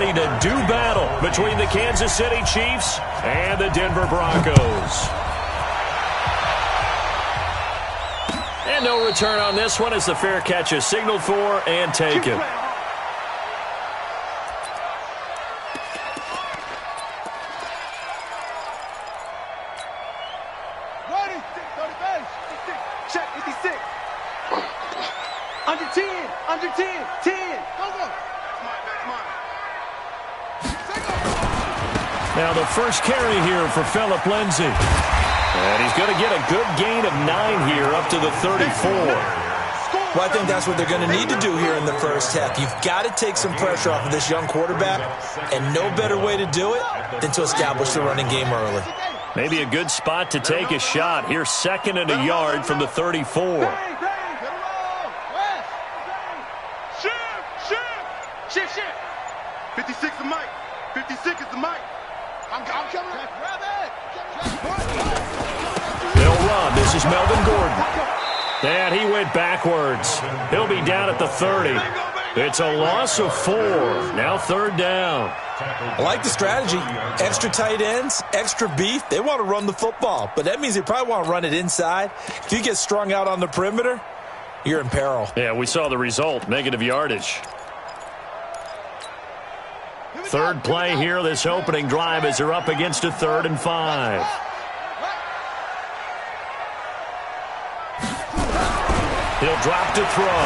ready to do battle between the Kansas City Chiefs and the Denver Broncos. And no return on this one as the fair catch is signaled for and taken. Now the first carry here for Phillip Lindsay. And he's going to get a good gain of 9 here up to the 34. Well, I think that's what they're going to need to do here in the first half. You've got to take some pressure off of this young quarterback, and no better way to do it than to establish the running game early. Maybe a good spot to take a shot. Here's 2nd and a yard from the 34. Shift. 56 is Mike. 56 is the Mike. I'm coming. Grab it. They'll run. This is Melvin Gordon. And he went backwards. He'll be down at the 30. It's a loss of 4. Now 3rd down. I like the strategy. Extra tight ends, extra beef. They want to run the football, but that means they probably want to run it inside. If you get strung out on the perimeter, you're in peril. Yeah, we saw the result. Negative yardage. 3rd play here, this opening drive, as they're up against a 3rd and 5. He'll drop to throw.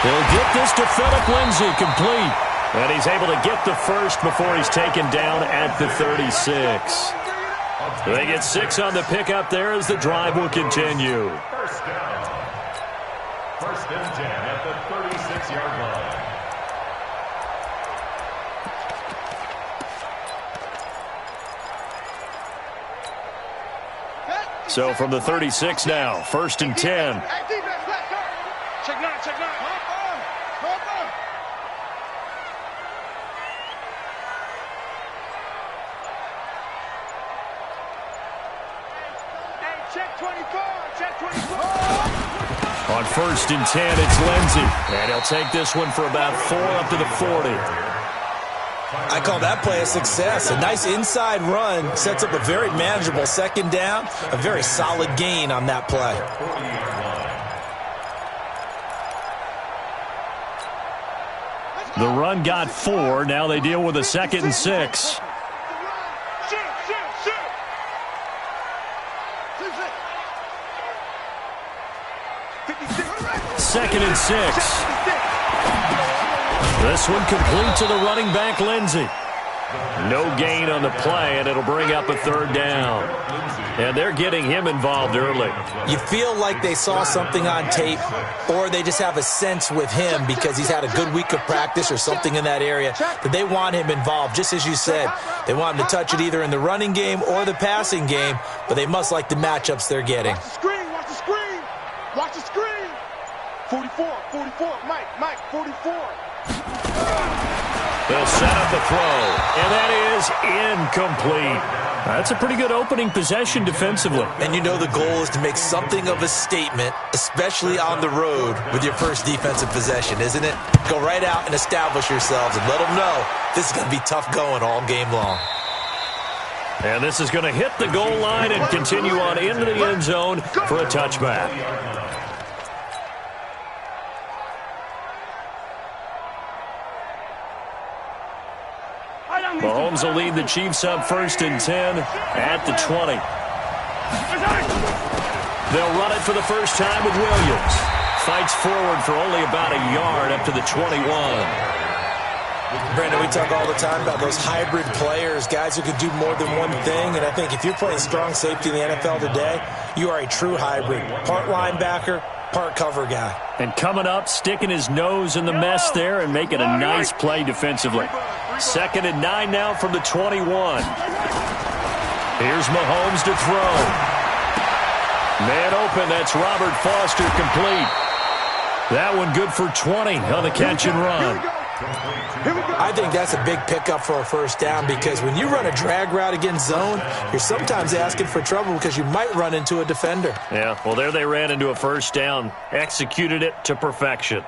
He'll get this to Phillip Lindsay, complete. And he's able to get the first before he's taken down at the 36. They get 6 on the pickup there as the drive will continue. First and 10 at the 36-yard line. So from the 36 now, 1st and 10. Check 9. Check 24. On 1st and 10, it's Lindsay. And he'll take this one for about 4 up to the 40. I call that play a success. A nice inside run sets up a very manageable 2nd down. A very solid gain on that play. The run got 4. Now they deal with a 2nd and 6. Second and 6. This one complete to the running back, Lindsay. No gain on the play, and it'll bring up a 3rd down. And they're getting him involved early. You feel like they saw something on tape, or they just have a sense with him because he's had a good week of practice or something in that area that they want him involved. Just as you said, they want him to touch it either in the running game or the passing game, but they must like the matchups they're getting. Watch the screen. 44, Mike, 44. They'll set up the throw, and that is incomplete. That's a pretty good opening possession defensively. And you know the goal is to make something of a statement, especially on the road with your first defensive possession, isn't it? Go right out and establish yourselves and let them know this is going to be tough going all game long. And this is going to hit the goal line and continue on into the end zone for a touchback. Mahomes will lead the Chiefs up 1st and 10 at the 20. They'll run it for the first time with Williams. Fights forward for only about a yard up to the 21. Brandon, we talk all the time about those hybrid players, guys who can do more than one thing, and I think if you're playing strong safety in the NFL today, you are a true hybrid. Part linebacker, part cover guy. And coming up, sticking his nose in the mess there and making a nice play defensively. 2nd and 9 now from the 21. Here's Mahomes to throw. Man open, that's Robert Foster, complete. That one good for 20 on the catch and run. I think that's a big pickup for a 1st down because when you run a drag route against zone, you're sometimes asking for trouble because you might run into a defender. Yeah, well, there they ran into a 1st down, executed it to perfection.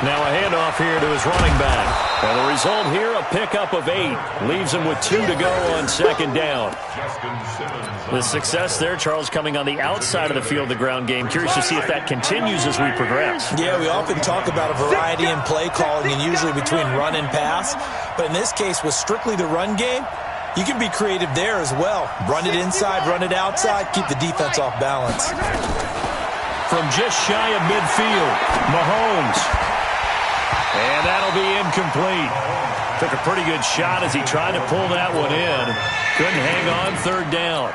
Now a handoff here to his running back. And the result here, a pickup of 8. Leaves him with 2 to go on second down. The success there, Charles, coming on the outside of the field, the ground game. Curious to see if that continues as we progress. Yeah, we often talk about a variety in play calling and usually between run and pass. But in this case, with strictly the run game, you can be creative there as well. Run it inside, run it outside, keep the defense off balance. From just shy of midfield, Mahomes. And that'll be incomplete. Took a pretty good shot as he tried to pull that one in. Couldn't hang on third down.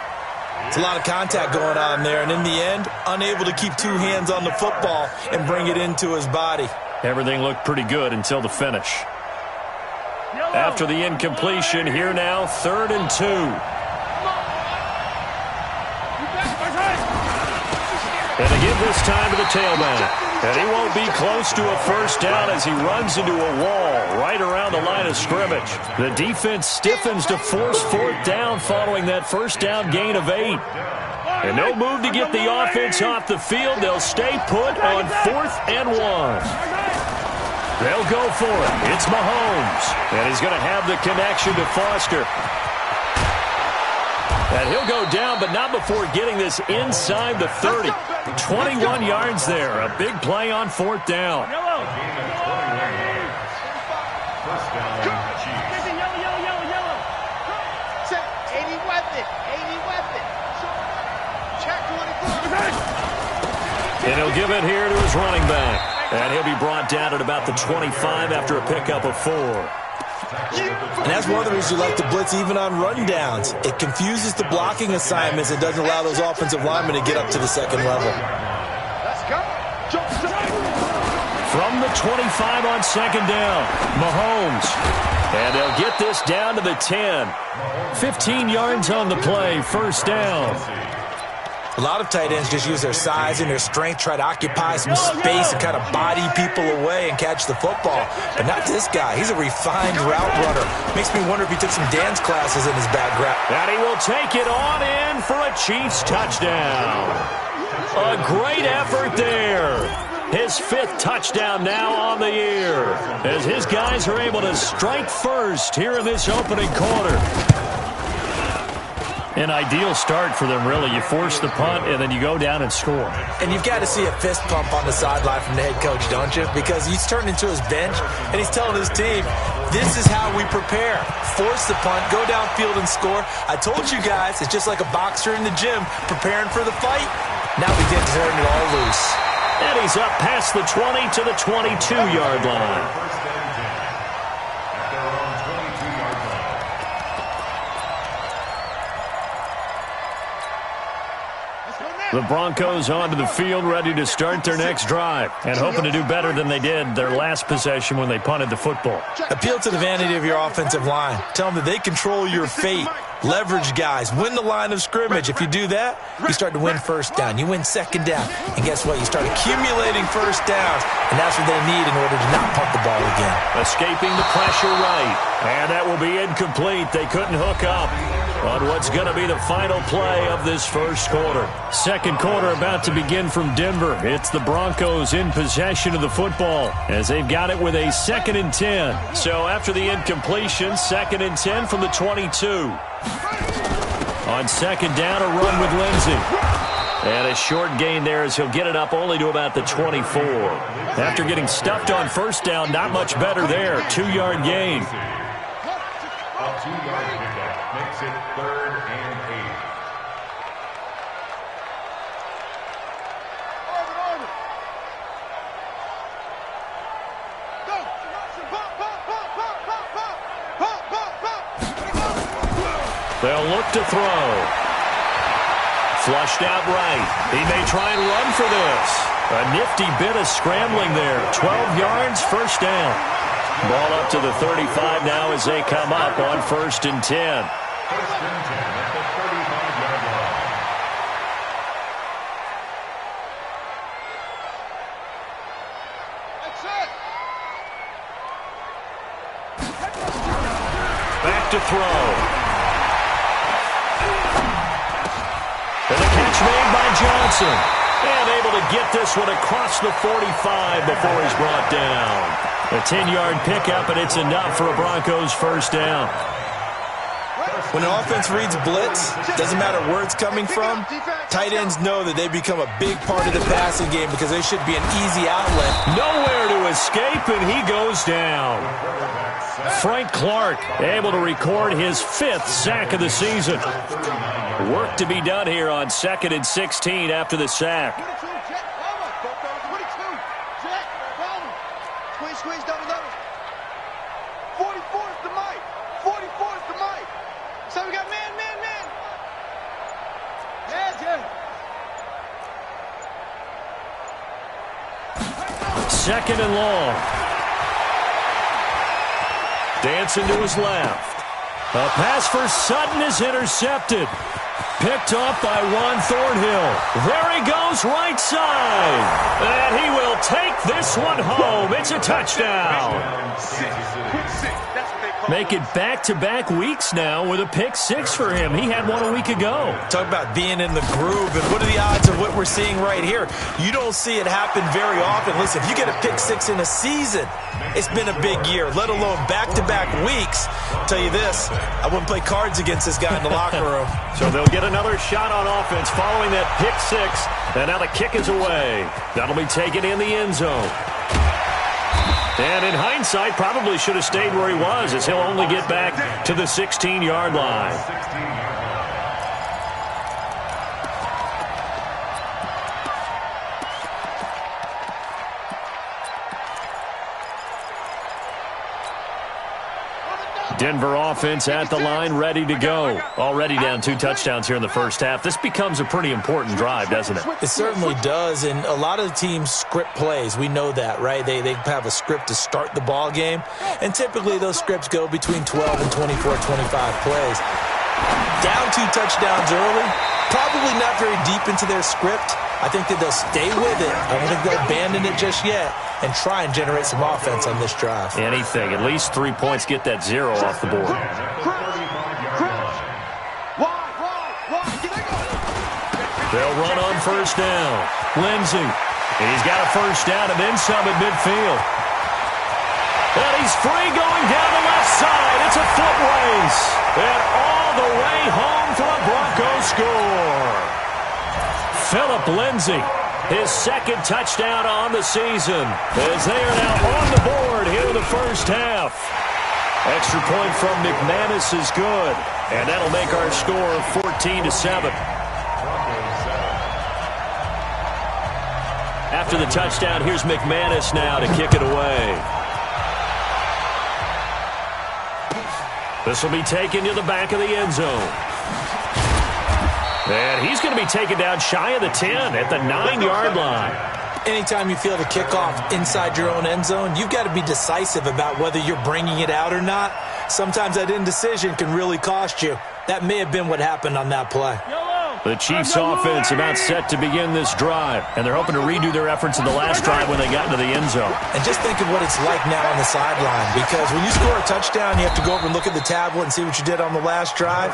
It's a lot of contact going on there, and in the end, unable to keep 2 hands on the football and bring it into his body. Everything looked pretty good until the finish. After the incompletion, here now, 3rd and 2. And they give this time to the tailback. And he won't be close to a first down as he runs into a wall right around the line of scrimmage. The defense stiffens to force 4th down following that first down gain of 8. And no move to get the offense off the field. They'll stay put on 4th and 1. They'll go for it. It's Mahomes. And he's going to have the connection to Foster. And he'll go down, but not before getting this inside the 30. 21 yards there. A big play on 4th down. First down, Chiefs. And he'll give it here to his running back. And he'll be brought down at about the 25 after a pickup of 4. And that's one of the reasons you like to blitz even on rundowns. It confuses the blocking assignments. It doesn't allow those offensive linemen to get up to the second level. From the 25 on second down, Mahomes. And they'll get this down to the 10. 15 yards on the play, first down. A lot of tight ends just use their size and their strength, try to occupy some space and kind of body people away and catch the football. But not this guy. He's a refined route runner. Makes me wonder if he took some dance classes in his background. And he will take it on in for a Chiefs touchdown. A great effort there. His 5th touchdown now on the year as his guys are able to strike first here in this opening quarter. An ideal start for them, really. You force the punt, and then you go down and score. And you've got to see a fist pump on the sideline from the head coach, don't you? Because he's turned into his bench, and he's telling his team, this is how we prepare. Force the punt, go downfield and score. I told you guys, it's just like a boxer in the gym preparing for the fight. Now we get to turn it all loose. And he's up past the 20 to the 22-yard line. The Broncos onto the field, ready to start their next drive, and hoping to do better than they did their last possession when they punted the football. Appeal to the vanity of your offensive line. Tell them that they control your fate. Leverage guys. Win the line of scrimmage. If you do that, you start to win first down. You win second down. And guess what? You start accumulating first downs, and that's what they need in order to not punt the ball again. Escaping the pressure right. And that will be incomplete. They couldn't hook up on what's going to be the final play of this first quarter. Second quarter about to begin from Denver. It's the Broncos in possession of the football as they've got it with a 2nd and 10. So after the incompletion, 2nd and 10 from the 22. On second down, a run with Lindsey. And a short gain there as he'll get it up only to about the 24. After getting stuffed on first down, not much better there. 2-yard gain. A 2-yard pickup makes it 3rd and 8. They'll look to throw. Flushed out right. He may try and run for this. A nifty bit of scrambling there. 12 yards, first down. Ball up to the 35 now as they come up on 1st and 10. 1st and 10 at the 35-yard line. Back to throw. And the catch made by Johnson. And able to get this one across the 45 before he's brought down. A 10-yard pickup, and it's enough for a Broncos first down. When an offense reads blitz, doesn't matter where it's coming from, tight ends know that they become a big part of the passing game because they should be an easy outlet. Nowhere to escape, and he goes down. Frank Clark able to record his 5th sack of the season. Work to be done here on 2nd and 16 after the sack. Squeeze, double. 44 is the mic. 44 is the mic. So we got man. Yeah. 2nd and long. Dancing to his left. A pass for Sutton is intercepted. Picked off by Juan Thornhill. There he goes, right side. And he will take this one home. It's a touchdown. Make it back-to-back weeks now with a pick 6 for him. He had one a week ago. Talk about being in the groove, and what are the odds of what we're seeing right here? You don't see it happen very often. Listen, if you get a pick 6 in a season, it's been a big year, let alone back-to-back weeks. I'll tell you this, I wouldn't play cards against this guy in the locker room. So they'll get another shot on offense following that pick 6, and now the kick is away. That'll be taken in the end zone. And in hindsight, probably should have stayed where he was, as he'll only get back to the 16-yard line. Denver offense at the line, ready to go. Already down 2 touchdowns here in the first half. This becomes a pretty important drive, doesn't it? It certainly does, and a lot of the teams script plays. We know that, right? They have a script to start the ball game, and typically those scripts go between 12 and 24, 25 plays. Down 2 touchdowns early, probably not very deep into their script. I think that they'll stay with it. I don't think they'll abandon it just yet and try and generate some offense on this drive. Anything. At least 3 points, get that 0 off the board. They'll run on first down. Lindsey. And he's got a first down and then some at midfield. And he's free going down the left side. It's a foot race. And all the way home for a Broncos score. Philip Lindsey, his 2nd touchdown on the season, as they are now on the board here in the first half. Extra point from McManus is good, and that'll make our score 14-7. After the touchdown, here's McManus now to kick it away. This will be taken to the back of the end zone. And he's going to be taken down shy of the 10 at the 9-yard line. Anytime you feel the kickoff inside your own end zone, you've got to be decisive about whether you're bringing it out or not. Sometimes that indecision can really cost you. That may have been what happened on that play. The Chiefs offense about set to begin this drive, and they're hoping to redo their efforts in the last drive when they got into the end zone. And just think of what it's like now on the sideline, because when you score a touchdown, you have to go over and look at the tablet and see what you did on the last drive.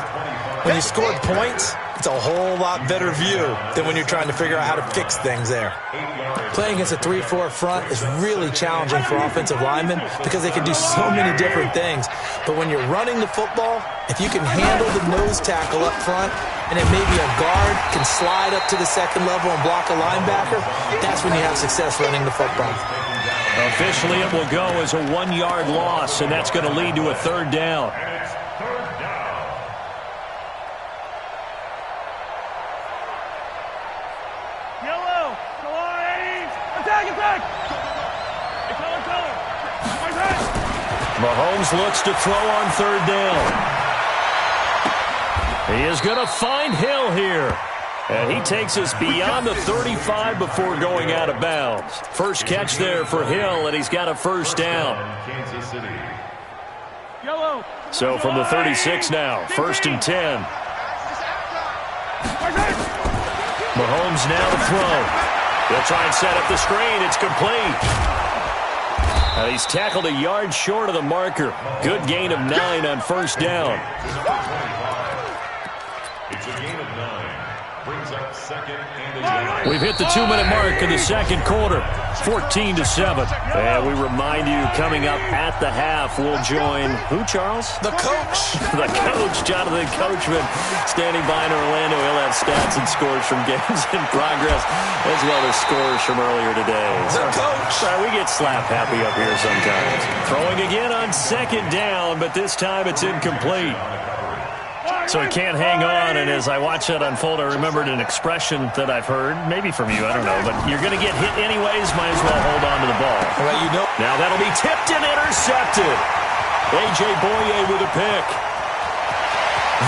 When you scored points, it's a whole lot better view than when you're trying to figure out how to fix things there. Playing against a 3-4 front is really challenging for offensive linemen because they can do so many different things. But when you're running the football, if you can handle the nose tackle up front, and then maybe a guard can slide up to the second level and block a linebacker, that's when you have success running the football. Officially, it will go as a 1-yard loss, and that's going to lead to a 3rd down. Yellow, come on, A's! Attack! Mahomes looks to throw on 3rd down. He is going to find Hill here. And he takes us beyond the 35 before going out of bounds. First catch there for Hill, and he's got a first down. So from the 36 now, 1st and 10. Mahomes now to throw. He'll try and set up the screen. It's complete. And he's tackled a yard short of the marker. Good gain of 9 on first down. It's a gain of 9. brings up second and 10. We've hit the 2-minute mark in the second quarter, 14-7. And we remind you, coming up at the half, we'll join who, Charles? The coach. The coach, Jonathan Coachman, standing by in Orlando. He'll have stats and scores from games in progress, as well as scores from earlier today. The coach. We get slap happy up here sometimes. Throwing again on second down, but this time it's incomplete. So he can't hang on, and as I watch that unfold, I remembered an expression that I've heard, maybe from you, I don't know, but you're going to get hit anyways, might as well hold on to the ball. Well, you know. Now that'll be tipped and intercepted. A.J. Boye with a pick.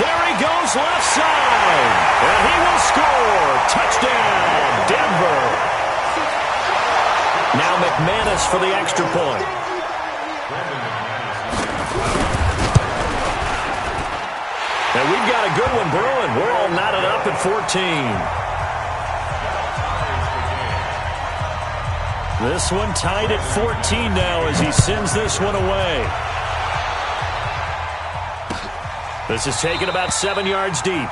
There he goes left side, and he will score. Touchdown, Denver. Now McManus for the extra point. And we've got a good one brewing. We're all knotted up at 14. This one tied at 14 now as he sends this one away. This is taken about 7 yards deep.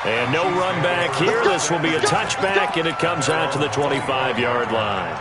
And no run back here. This will be a touchback, and it comes out to the 25-yard line.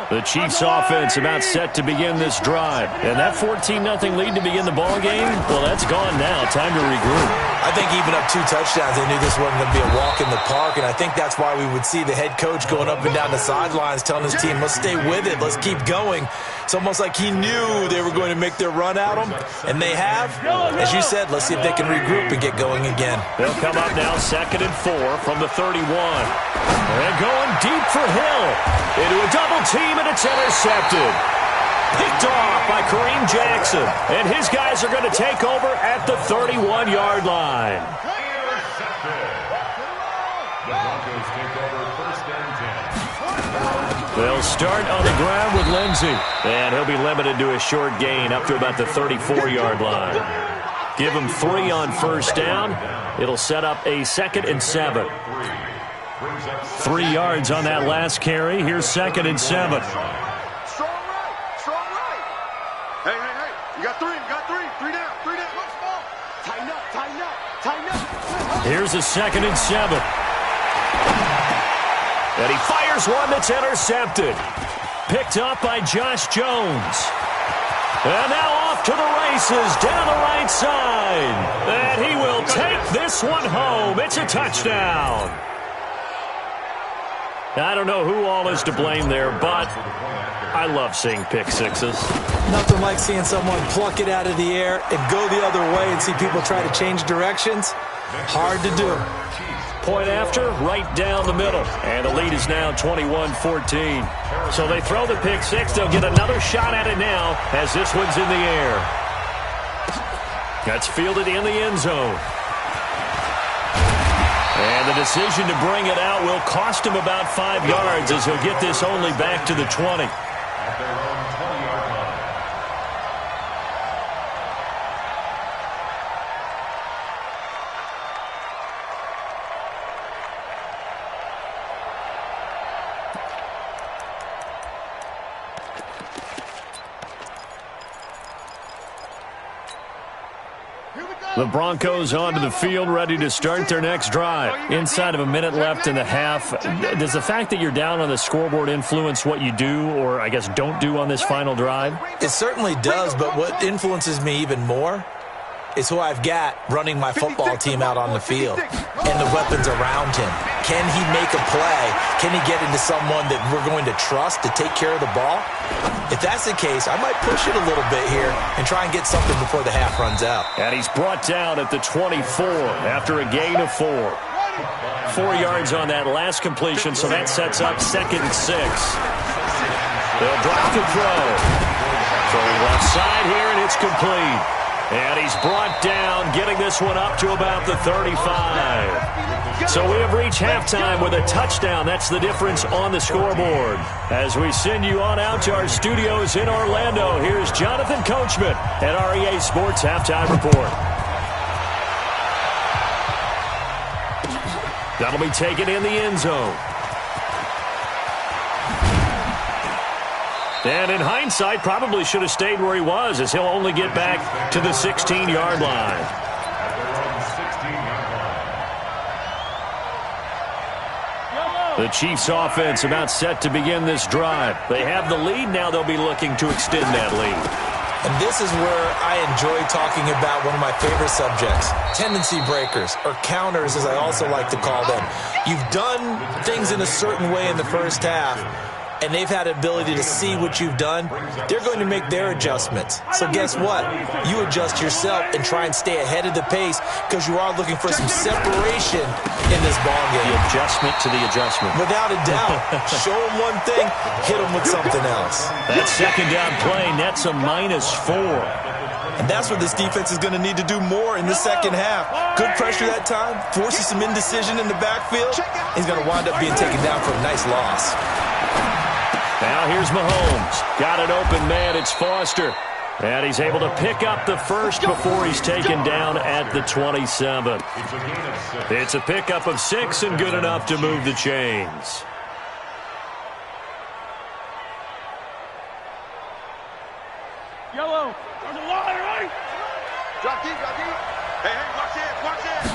The Chiefs offense about set to begin this drive. And that 14-0 lead to begin the ball game, well, that's gone now. Time to regroup. I think even up 2 touchdowns, they knew this wasn't going to be a walk in the park, and I think that's why we would see the head coach going up and down the sidelines telling his team, let's stay with it, let's keep going. It's almost like he knew they were going to make their run at him, and they have. As you said, let's see if they can regroup and get going again. They'll come up now 2nd and 4 from the 31. And going deep for Hill. Into a double team, and it's intercepted. Picked off by Kareem Jackson. And his guys are going to take over at the 31-yard line. The Broncos take over 1st and 10. They'll start on the ground with Lindsey. And he'll be limited to a short gain up to about the 34-yard line. Give him 3 on 1st down. It'll set up a 2nd and 7. 3 yards on that last carry. Here's 2nd and 7. Strong right. Strong right. Hey. You got 3. 3 down. Look, small. Tighten up. Here's a 2nd and 7. And he fires one that's intercepted. Picked up by Josh Jones. And now off to the races down the right side. And he will take this one home. It's a touchdown. I don't know who all is to blame there, but I love seeing pick sixes. Nothing like seeing someone pluck it out of the air and go the other way and see people try to change directions. Hard to do. Point after, right down the middle. And the lead is now 21-14. So they throw the pick six. They'll get another shot at it now as this one's in the air. That's fielded in the end zone. And the decision to bring it out will cost him about 5 yards as he'll get this only back to the 20. At their own 20-yard line. The Broncos onto the field, ready to start their next drive. Inside of a minute left in the half. Does the fact that you're down on the scoreboard influence what you do, or I guess don't do on this final drive? It certainly does, but what influences me even more is who I've got running my football team out on the field and the weapons around him. Can he make a play? Can he get into someone that we're going to trust to take care of the ball? If that's the case, I might push it a little bit here and try and get something before the half runs out. And he's brought down at the 24 after a gain of 4. 4 yards on that last completion, so that sets up 2nd and 6. They'll drop the throw. Throwing left side here, and it's complete. And he's brought down, getting this one up to about the 35. So we have reached halftime with a touchdown. That's the difference on the scoreboard. As we send you on out to our studios in Orlando, here's Jonathan Coachman at REA Sports Halftime Report. That'll be taken in the end zone. And in hindsight, probably should have stayed where he was, as he'll only get back to the 16-yard line. The Chiefs offense about set to begin this drive. They have the lead. Now they'll be looking to extend that lead. And this is where I enjoy talking about one of my favorite subjects, tendency breakers, or counters as I also like to call them. You've done things in a certain way in the first half, and they've had the ability to see what you've done. They're going to make their adjustments. So guess what? You adjust yourself and try and stay ahead of the pace because you are looking for some separation in this ball game. The adjustment to the adjustment. Without a doubt. Show them one thing, hit them with something else. That second down play nets a -4. And that's what this defense is going to need to do more in the second half. Good pressure that time, forces some indecision in the backfield. He's going to wind up being taken down for a nice loss. Now here's Mahomes. Got it open, man. It's Foster. And he's able to pick up the first before he's taken down at the 27. It's a pickup of 6 and good enough to move the chains. Yellow. There's a line, right? Drop deep, drop deep. Hey, watch this, watch this.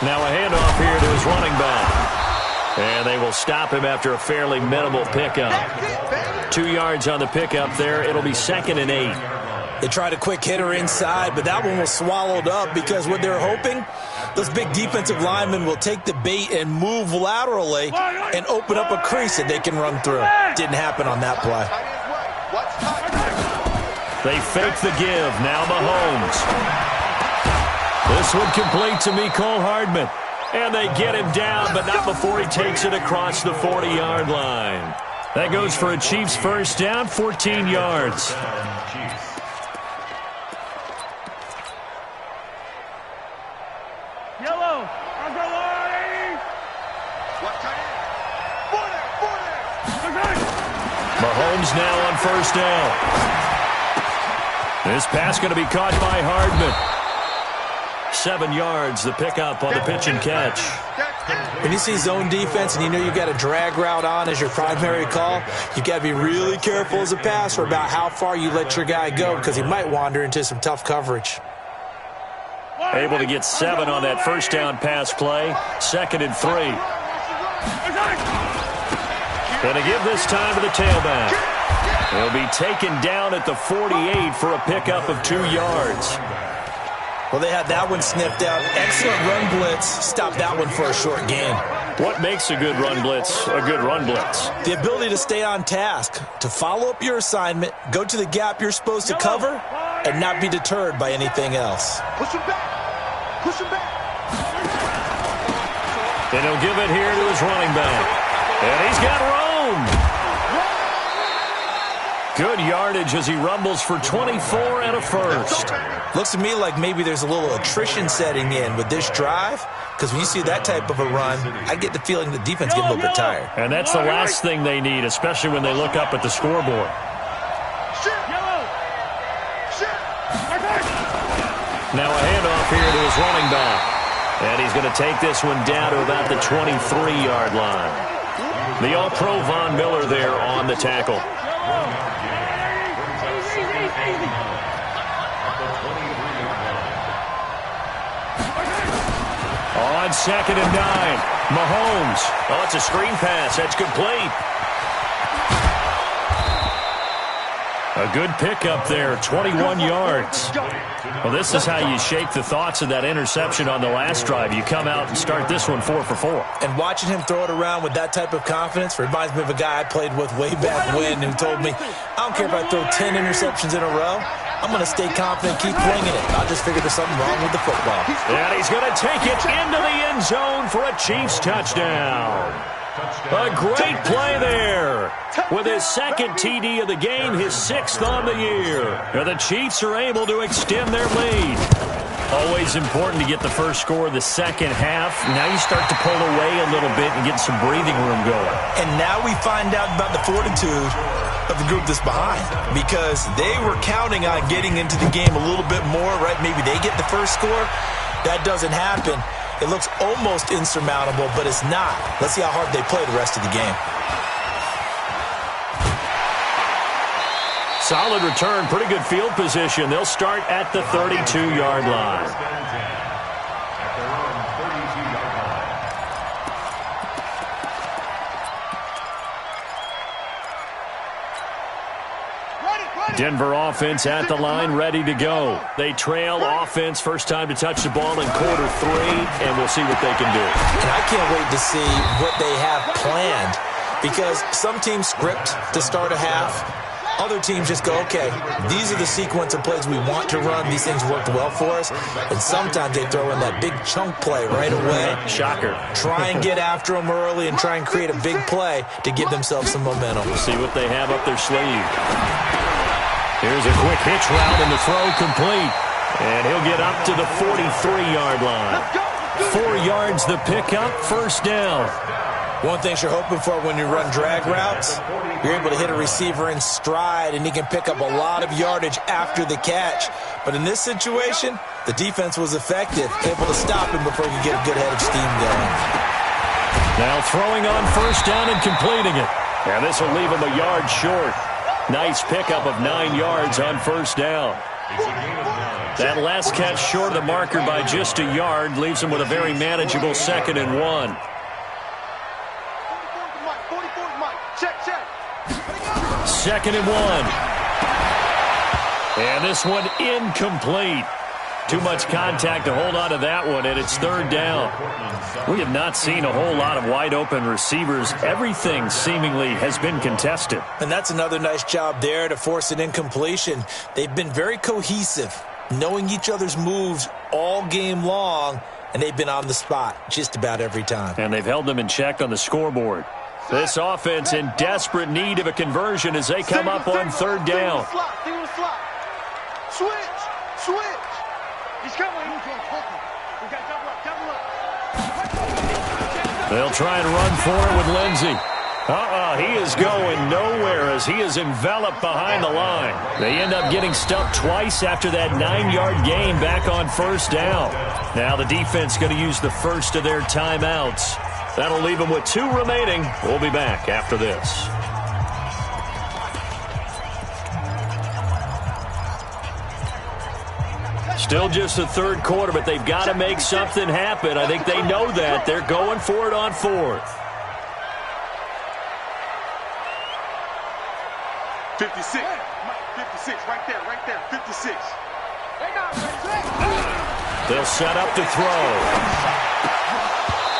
Now a handoff here to his running back. And they will stop him after a fairly minimal pickup. 2 yards on the pickup there. It'll be 2nd and 8. They tried a quick hitter inside, but that one was swallowed up because what they're hoping, those big defensive linemen will take the bait and move laterally and open up a crease that they can run through. Didn't happen on that play. They fake the give. Now Mahomes. This one complete to Mecole Hardman. And they get him down, but not before he takes it across the 40-yard line. That goes for a Chiefs first down, 14 yards. Yellow. On the line. Mahomes now on first down. This pass going to be caught by Hardman. 7 yards, the pickup on the pitch and catch. When you see zone defense and you know you've got a drag route on as your primary call, you've got to be really careful as a passer about how far you let your guy go because he might wander into some tough coverage. Able to get 7 on that first down pass play. 2nd and 3. Going to give this time to the tailback. He'll be taken down at the 48 for a pickup of 2 yards. Well, they had that one sniffed out. Excellent run blitz. Stop that one for a short gain. What makes a good run blitz a good run blitz? The ability to stay on task, to follow up your assignment, go to the gap you're supposed to cover, and not be deterred by anything else. Push him back. Push him back. And he'll give it here to his running back. And he's got room. Good yardage as he rumbles for 24 and a first. Looks to me like maybe there's a little attrition setting in with this drive, because when you see that type of a run, I get the feeling the defense getting a little bit tired. And that's the last thing they need, especially when they look up at the scoreboard. Now a handoff here to his running back. And he's going to take this one down to about the 23-yard line. The All-Pro Von Miller there on the tackle. On 2nd and 9, Mahomes. Oh, it's a screen pass. That's complete. A good pickup there, 21 yards. Well, this is how you shake the thoughts of that interception on the last drive. You come out and start this one 4 for 4. And watching him throw it around with that type of confidence reminds me of a guy I played with way back when who told me, I don't care if I throw 10 interceptions in a row. I'm going to stay confident, keep winging it. I'll just figure there's something wrong with the football. And he's going to take it into the end zone for a Chiefs touchdown. A great play there. With his 2nd TD of the game, his 6th on the year. And the Chiefs are able to extend their lead. Always important to get the first score of the second half. Now you start to pull away a little bit and get some breathing room going. And now we find out about the fortitude of the group that's behind, because they were counting on getting into the game a little bit more, right? Maybe they get the first score. That doesn't happen. It looks almost insurmountable, but it's not. Let's see how hard they play the rest of the game. Solid return, pretty good field position. They'll start at the 32-yard line. Denver offense at the line, ready to go. They trail offense, first time to touch the ball in quarter 3, and we'll see what they can do. And I can't wait to see what they have planned, because some teams script to start a half. Other teams just go, okay, these are the sequence of plays we want to run. These things worked well for us. And sometimes they throw in that big chunk play right away. Shocker. Try and get after them early and try and create a big play to give themselves some momentum. We'll see what they have up their sleeve. Here's a quick hitch route and the throw complete. And he'll get up to the 43-yard line. 4 yards the pickup, first down. One thing you're hoping for when you run drag routes, you're able to hit a receiver in stride and he can pick up a lot of yardage after the catch. But in this situation, the defense was effective, able to stop him before he could get a good head of steam going. Now throwing on first down and completing it. And this will leave him a yard short. Nice pickup of 9 yards on first down. That last catch short of the marker by just a yard leaves him with a very manageable 2nd and 1. Second and 1. And this one incomplete. Too much contact to hold on to that one, and it's 3rd down. We have not seen a whole lot of wide-open receivers. Everything seemingly has been contested. And that's another nice job there to force an incompletion. They've been very cohesive, knowing each other's moves all game long, and they've been on the spot just about every time. And they've held them in check on the scoreboard. This offense in desperate need of a conversion as they come up on 3rd down. Switch. He's coming. They'll try and run for it with Lindsey. He is going nowhere as he is enveloped behind the line. They end up getting stuck twice after that 9-yard gain back on first down. Now the defense going to use the first of their timeouts. That'll leave them with 2 remaining. We'll be back after this. Still just the 3rd quarter, but they've got to make something happen. I think they know that. They're going for it on 4th. 56, right there, 56. They'll set up to throw.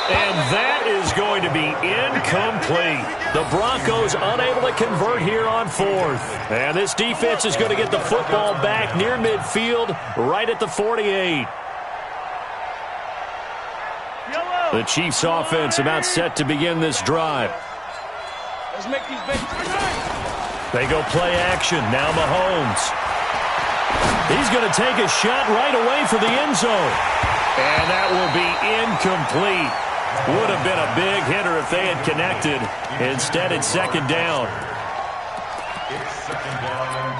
And that is going to be incomplete. The Broncos unable to convert here on 4th. And this defense is going to get the football back near midfield, right at the 48. The Chiefs offense about set to begin this drive. Let's make these big. They go play action. Now Mahomes. He's going to take a shot right away for the end zone. And that will be incomplete. Would have been a big hitter if they had connected. Instead, it's 2nd down. It's 2nd down and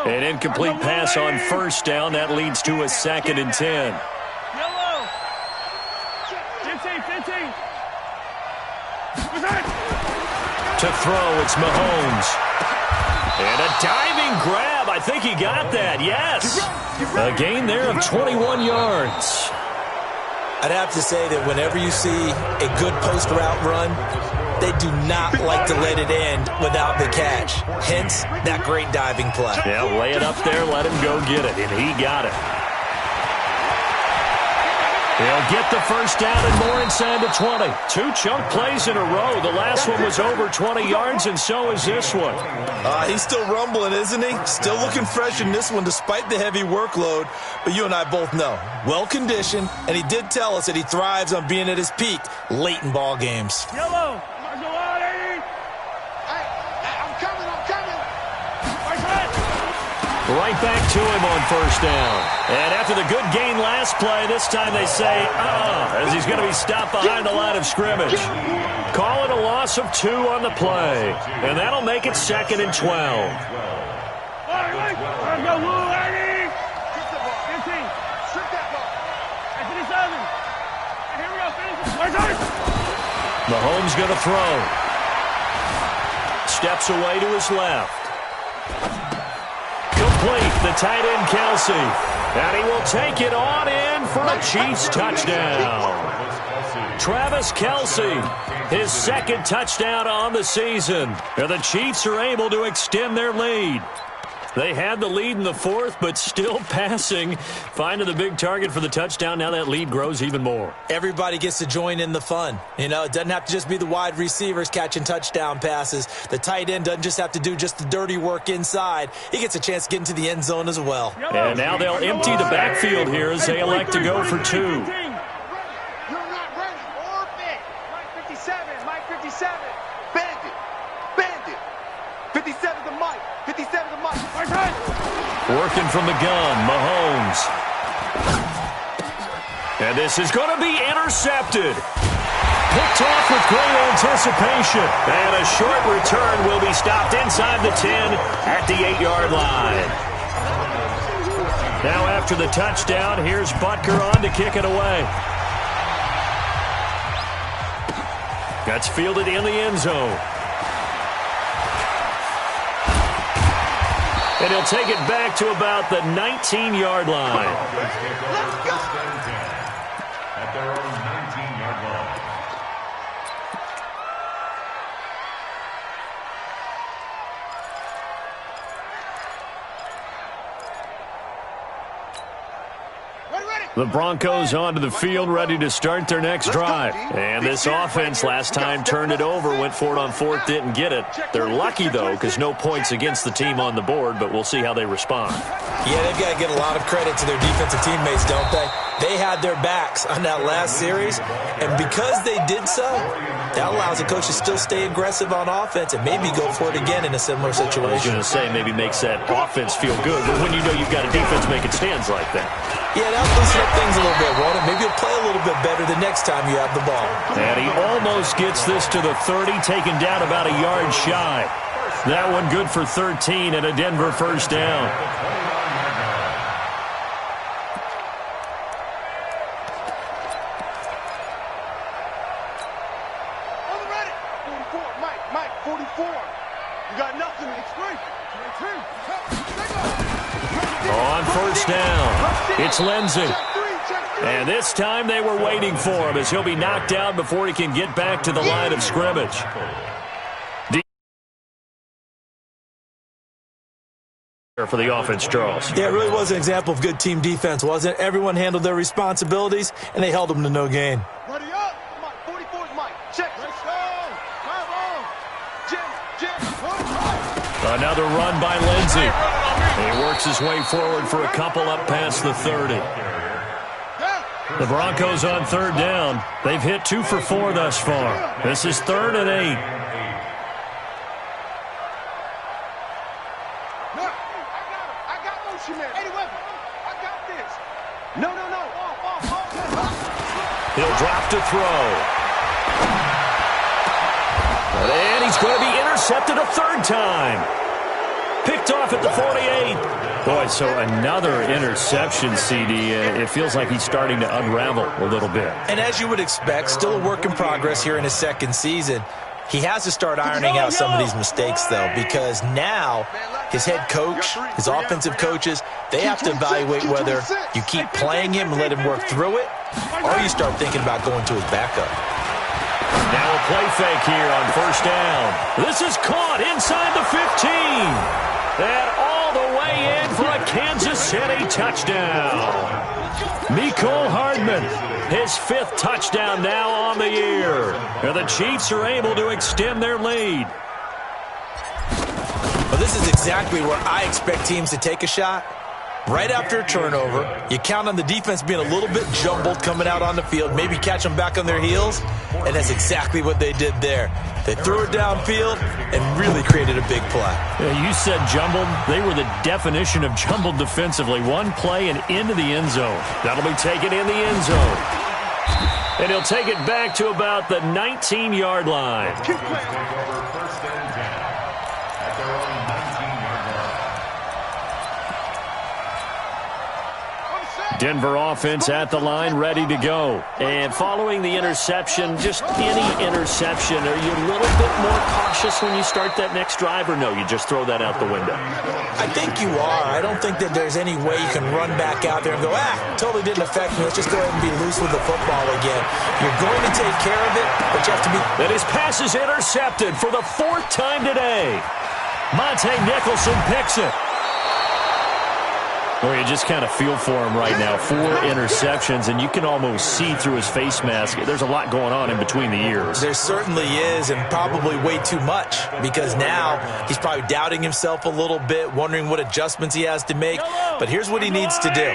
10. An incomplete pass on first down. That leads to a 2nd and 10. Yellow. 15. To throw, it's Mahomes. And a diving grab. I think he got that, yes. A gain there of 21 yards. I'd have to say that whenever you see a good post route run, they do not like to let it end without the catch. Hence, that great diving play. Yeah, lay it up there, let him go get it, and he got it. They'll get the first down and more inside the 20. 2 chunk plays in a row. The last one was over 20 yards, and so is this one. He's still rumbling, isn't he? Still looking fresh in this one despite the heavy workload. But you and I both know, well-conditioned, and he did tell us that he thrives on being at his peak late in ball games. Yellow. Right back to him on first down. And after the good gain last play, this time they say, as he's going to be stopped behind the line of scrimmage. Call it a loss of 2 on the play. And that'll make it 2nd and 12. Mahomes going to throw. steps away to his left. Complete, the tight end Kelce. And he will take it on in for a Chiefs touchdown. Travis Kelce, his second touchdown on the season. And the Chiefs are able to extend their lead. They had the lead in the fourth, but still passing. Finding the big target for the touchdown. Now that lead grows even more. Everybody gets to join in the fun. You know, it doesn't have to just be the wide receivers catching touchdown passes. The tight end doesn't just have to do just the dirty work inside. He gets a chance to get into the end zone as well. And now they'll empty the backfield here as they elect to go for two. Working from the gun, Mahomes. And this is going to be intercepted. Picked off with great anticipation. And a short return will be stopped inside the 10 at the 8-yard line. Now after the touchdown, here's Butker on to kick it away. That's fielded in the end zone. And he'll take it back to about the 19-yard line. Let's go. At their own 19-yard line. The Broncos onto the field, ready to start their next drive. And this offense last time turned it over, went for it on fourth, didn't get it. They're lucky, though, because no points against the team on the board, but we'll see how they respond. Yeah, they've got to get a lot of credit to their defensive teammates, don't they? They had their backs on that last series, and because they did so, that allows the coach to still stay aggressive on offense and maybe go for it again in a similar situation. I was going to say maybe makes that offense feel good, but when you know you've got a defense making stands like that. Yeah, that'll loosen up things a little bit, won't it? Maybe you'll play a little bit better the next time you have the ball. And he almost gets this to the 30, taken down about a yard shy. That one good for 13 and a Denver first down. Mike, 44. You got nothing. It's free. On first down, it's Lindsey. And this time they were waiting for him as he'll be knocked down before he can get back to the line of scrimmage. For the offense, Charles. Yeah, it really was an example of good team defense, wasn't it? Everyone handled their responsibilities, and they held them to no gain. Ready up. Mike, 44 is Mike. Check. Let's go. Come on. Another run by Lindsey. He works his way forward for a couple up past the 30. The Broncos on third down. They've hit 2 for 4 thus far. This is 3rd and 8. He'll drop to throw. And he's going to be intercepted a 3rd time. Picked off at the 48. Boy, so another interception, CD. It feels like he's starting to unravel a little bit. And as you would expect, still a work in progress here in his second season. He has to start ironing out some of these mistakes, though, because now his head coach, his offensive coaches, they have to evaluate whether you keep playing him and let him work through it, or you start thinking about going to his backup. Now a play fake here on first down. This is caught inside the 15. And all the way in for a Kansas City touchdown. Mecole Hardman, his 5th touchdown now on the year. And the Chiefs are able to extend their lead. Well, this is exactly where I expect teams to take a shot. Right after a turnover, you count on the defense being a little bit jumbled coming out on the field, maybe catch them back on their heels, and that's exactly what they did there. They threw it downfield and really created a big play. Yeah, you said jumbled. They were the definition of jumbled defensively. One play and into the end zone. That'll be taken in the end zone. And he'll take it back to about the 19-yard line. Denver offense at the line, ready to go. And following the interception, just any interception, are you a little bit more cautious when you start that next drive, or no, you just throw that out the window? I think you are. I don't think that there's any way you can run back out there and go, totally didn't affect me. Let's just go ahead and be loose with the football again. You're going to take care of it, but you have to be... And his pass is intercepted for the 4th time today. Monte Nicholson picks it. Well, you just kind of feel for him right now. 4 interceptions, and you can almost see through his face mask. There's a lot going on in between the ears. There certainly is, and probably way too much, because now he's probably doubting himself a little bit, wondering what adjustments he has to make. But here's what he needs to do.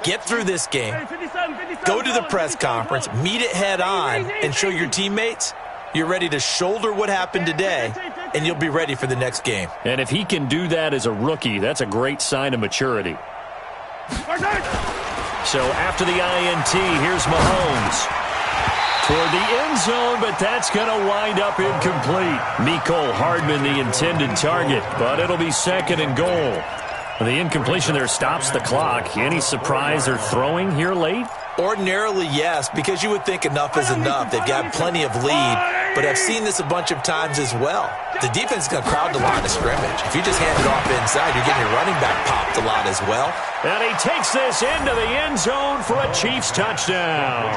Get through this game, go to the press conference, meet it head on, and show your teammates you're ready to shoulder what happened today, and you'll be ready for the next game. And if he can do that as a rookie, that's a great sign of maturity. So after the INT, here's Mahomes toward the end zone, but that's going to wind up incomplete. Mecole Hardman, the intended target, but it'll be 2nd and goal. The incompletion there stops the clock. Any surprise they're throwing here late? Ordinarily, yes, because you would think enough is enough. They've got plenty of lead, but I've seen this a bunch of times as well. The defense is going to crowd the line of scrimmage. If you just hand it off inside, you're getting your running back popped a lot as well. And he takes this into the end zone for a Chiefs touchdown.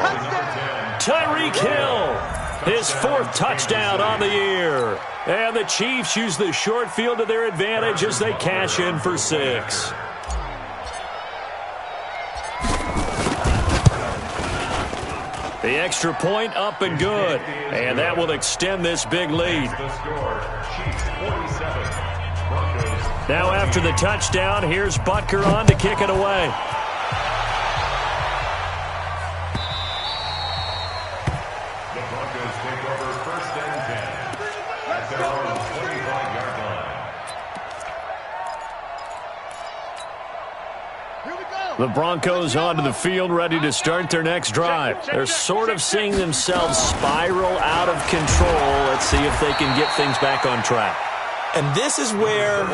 Tyreek Hill, his 4th touchdown on the year. And the Chiefs use the short field to their advantage as they cash in for 6. The extra point up and good. And that will extend this big lead. Now after the touchdown, here's Butker on to kick it away. The Broncos take over 1st and 10 at their own 25-yard line. The Broncos onto the field, ready to start their next drive. They're sort of seeing themselves spiral out of control. Let's see if they can get things back on track. And this is where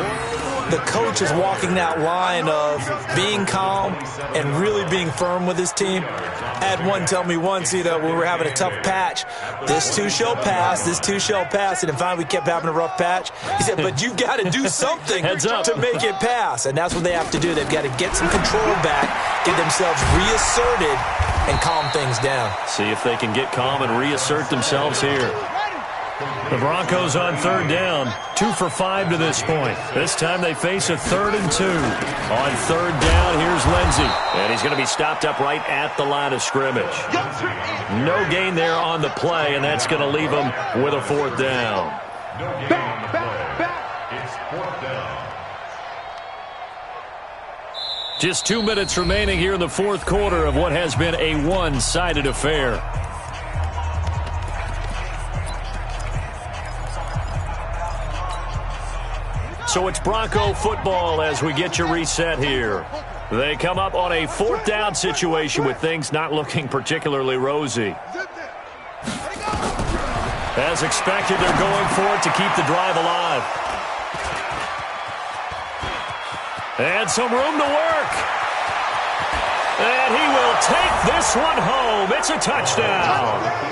the coach is walking that line of being calm and really being firm with his team. I had one tell me once, when we were having a tough patch, this too shall pass, this too shall pass. And then finally we kept having a rough patch. He said, but you've got to do something to make it pass. And that's what they have to do. They've got to get some control back, get themselves reasserted, and calm things down. See if they can get calm and reassert themselves here. The Broncos on 3rd down, 2 for 5 to this point. This time they face a 3rd and 2. On 3rd down, here's Lindsey. And he's going to be stopped up right at the line of scrimmage. No gain there on the play, and that's going to leave him with a 4th down. No gain on the play. It's 4th down. Just 2 minutes remaining here in the 4th quarter of what has been a one-sided affair. So it's Bronco football as we get you reset here. They come up on a 4th down situation with things not looking particularly rosy. As expected, they're going for it to keep the drive alive. And some room to work. And he will take this one home. It's a touchdown.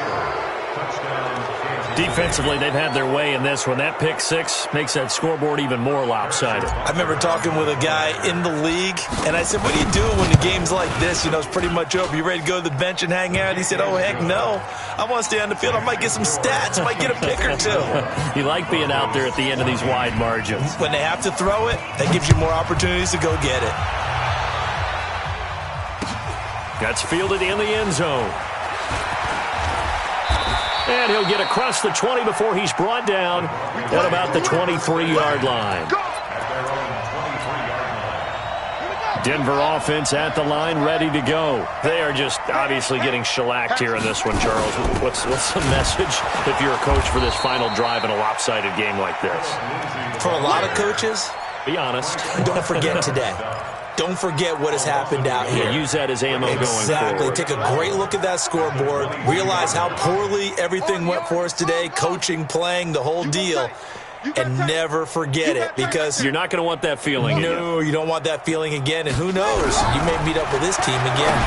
Defensively, they've had their way in this one. That pick 6 makes that scoreboard even more lopsided. I remember talking with a guy in the league, and I said, what do you do when the game's like this? It's pretty much over. You ready to go to the bench and hang out? He said, oh, heck no. I want to stay on the field. I might get some stats. I might get a pick or 2. You like being out there at the end of these wide margins. When they have to throw it, that gives you more opportunities to go get it. That's fielded in the end zone. And he'll get across the 20 before he's brought down at about the 23-yard line. Denver offense at the line, ready to go. They are just obviously getting shellacked here in this one, Charles. What's the message if you're a coach for this final drive in a lopsided game like this? For a lot of coaches, be honest. Don't forget today. Don't forget what has happened out here. Yeah, use that as ammo going forward. Exactly. Take a great look at that scoreboard. Realize how poorly everything went for us today. Coaching, playing, the whole deal. and never forget it, because You're not going to want that feeling again. no, you don't want that feeling again, and who knows, you may meet up with this team again.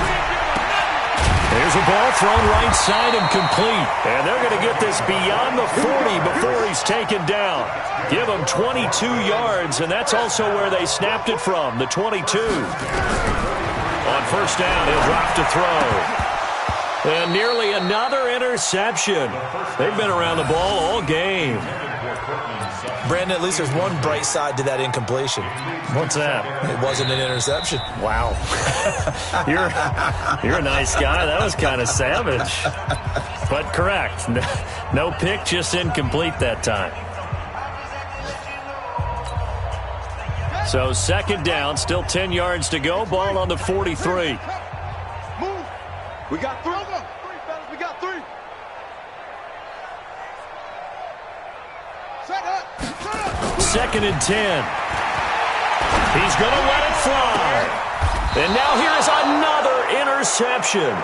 There's a ball thrown right side and complete. And they're going to get this beyond the 40 before he's taken down. Give him 22 yards, and that's also where they snapped it from, the 22. On first down, he'll drop to throw. And nearly another interception. They've been around the ball all game. Brandon, at least there's one bright side to that incompletion. What's that? It wasn't an interception. Wow. You're a nice guy. That was kind of savage. But correct. No pick, just incomplete that time. So second down, still 10 yards to go. Ball on the 43. Move. We got three. Fellas, we got three. Set up. Second and 10. He's going to let it fly. And now here is another interception.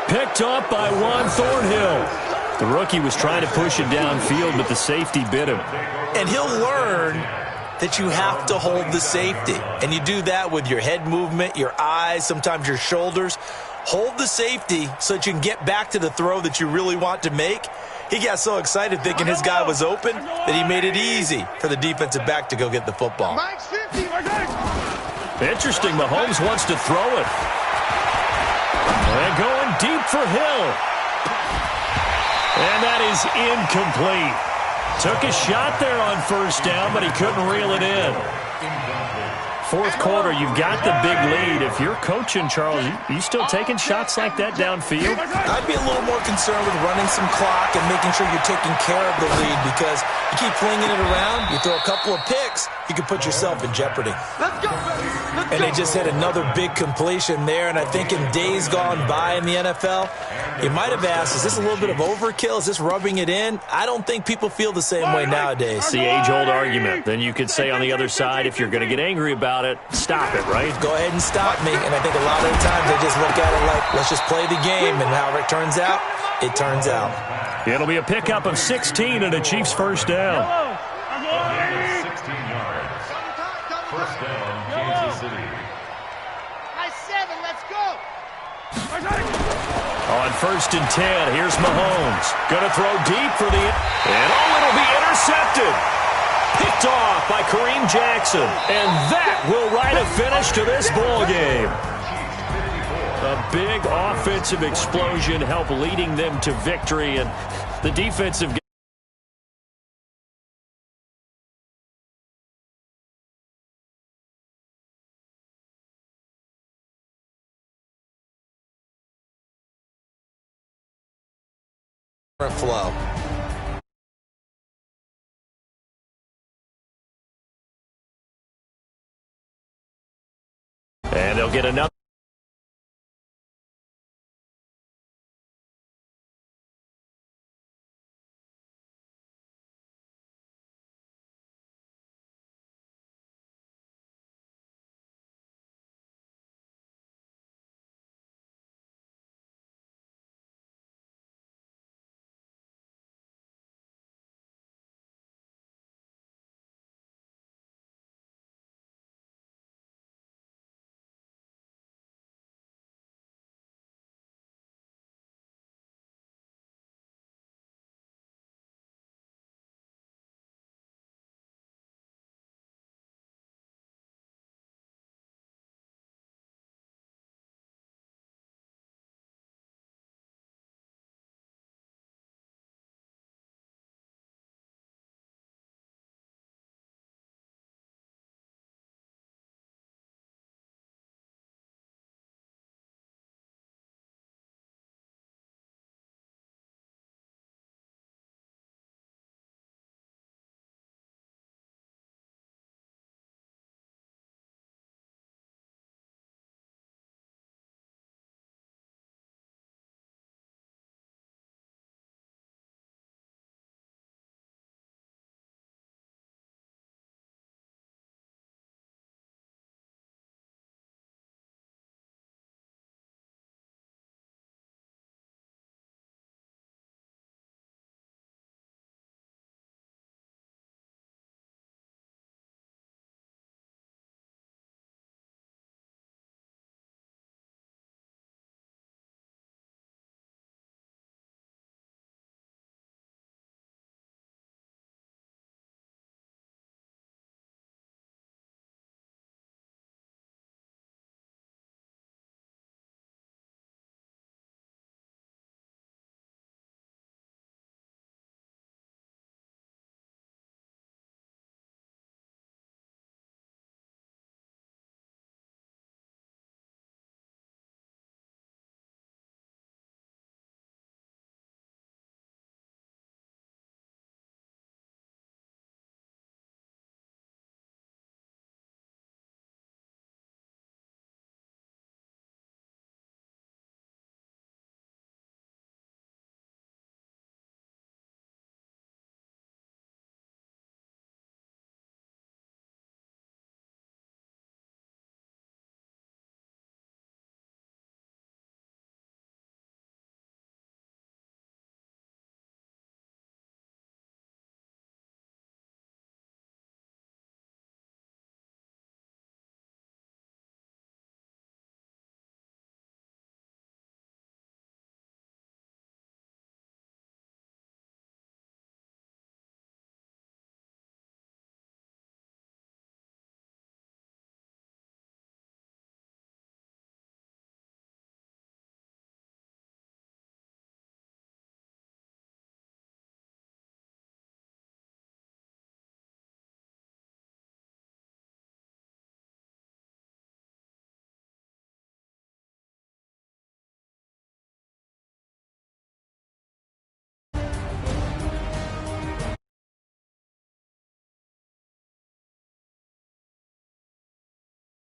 Picked up by Juan Thornhill. The rookie was trying to push it downfield, but the safety bit him. And he'll learn that you have to hold the safety. And you do that with your head movement, your eyes, sometimes your shoulders. Hold the safety so that you can get back to the throw that you really want to make. He got so excited thinking his guy was open that he made it easy for the defensive back to go get the football. Max 50. Interesting, Mahomes wants to throw it. And going deep for Hill. And that is incomplete. Took a shot there on first down, but he couldn't reel it in. Fourth quarter, you've got the big lead. If you're coaching, Charles, you still taking shots like that downfield? I'd be a little more concerned with running some clock and making sure you're taking care of the lead, because you keep flinging it around, you throw a couple of picks, you can put yourself in jeopardy. Let's go, baby. And they just had another big completion there, and I think in days gone by in the NFL, you might have asked, is this a little bit of overkill? Is this rubbing it in? I don't think people feel the same way nowadays. It's the age-old argument. Then you could say on the other side, if you're going to get angry about it, stop it, right? Go ahead and stop me. And I think a lot of the times they just look at it like, let's just play the game, and however it turns out, it turns out. It'll be a pickup of 16 and a Chiefs first down. 16 yards. First down, Kansas City. Nice 7. Let's go. On first and 10, here's Mahomes. Going to throw deep for the... And it'll be intercepted. Picked off by Kareem Jackson. And that will write a finish to this ball game. A big offensive explosion helped leading them to victory. And the defensive... flow. And they'll get another.